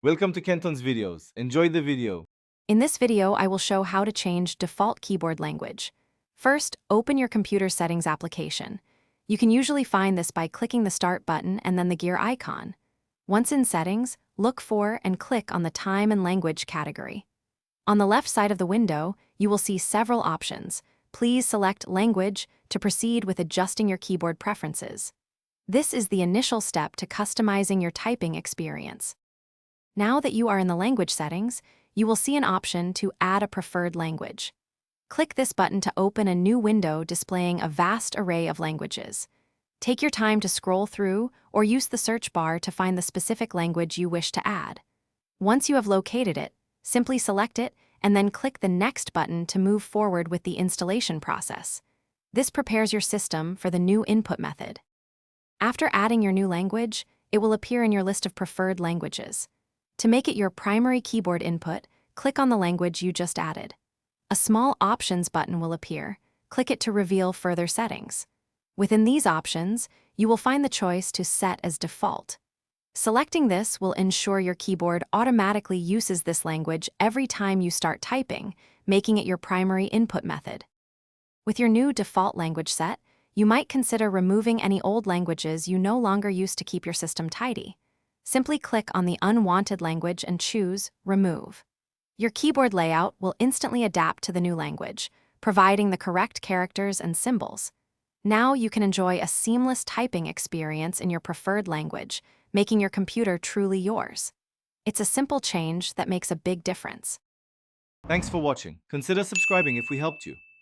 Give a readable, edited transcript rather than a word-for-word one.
Welcome to Kenton's videos. Enjoy the video. In this video, I will show how to change default keyboard language. First, open your computer settings application. You can usually find this by clicking the Start button and then the gear icon. Once in Settings, look for and click on the Time and Language category. On the left side of the window, you will see several options. Please select Language to proceed with adjusting your keyboard preferences. This is the initial step to customizing your typing experience. Now that you are in the language settings, you will see an option to add a preferred language. Click this button to open a new window displaying a vast array of languages. Take your time to scroll through or use the search bar to find the specific language you wish to add. Once you have located it, simply select it and then click the Next button to move forward with the installation process. This prepares your system for the new input method. After adding your new language, it will appear in your list of preferred languages. To make it your primary keyboard input, click on the language you just added. A small Options button will appear. Click it to reveal further settings. Within these options, you will find the choice to Set as Default. Selecting this will ensure your keyboard automatically uses this language every time you start typing, making it your primary input method. With your new default language set, you might consider removing any old languages you no longer use to keep your system tidy. Simply click on the unwanted language and choose Remove. Your keyboard layout will instantly adapt to the new language, providing the correct characters and symbols. Now you can enjoy a seamless typing experience in your preferred language, making your computer truly yours. It's a simple change that makes a big difference. Thanks for watching. Consider subscribing if we helped you.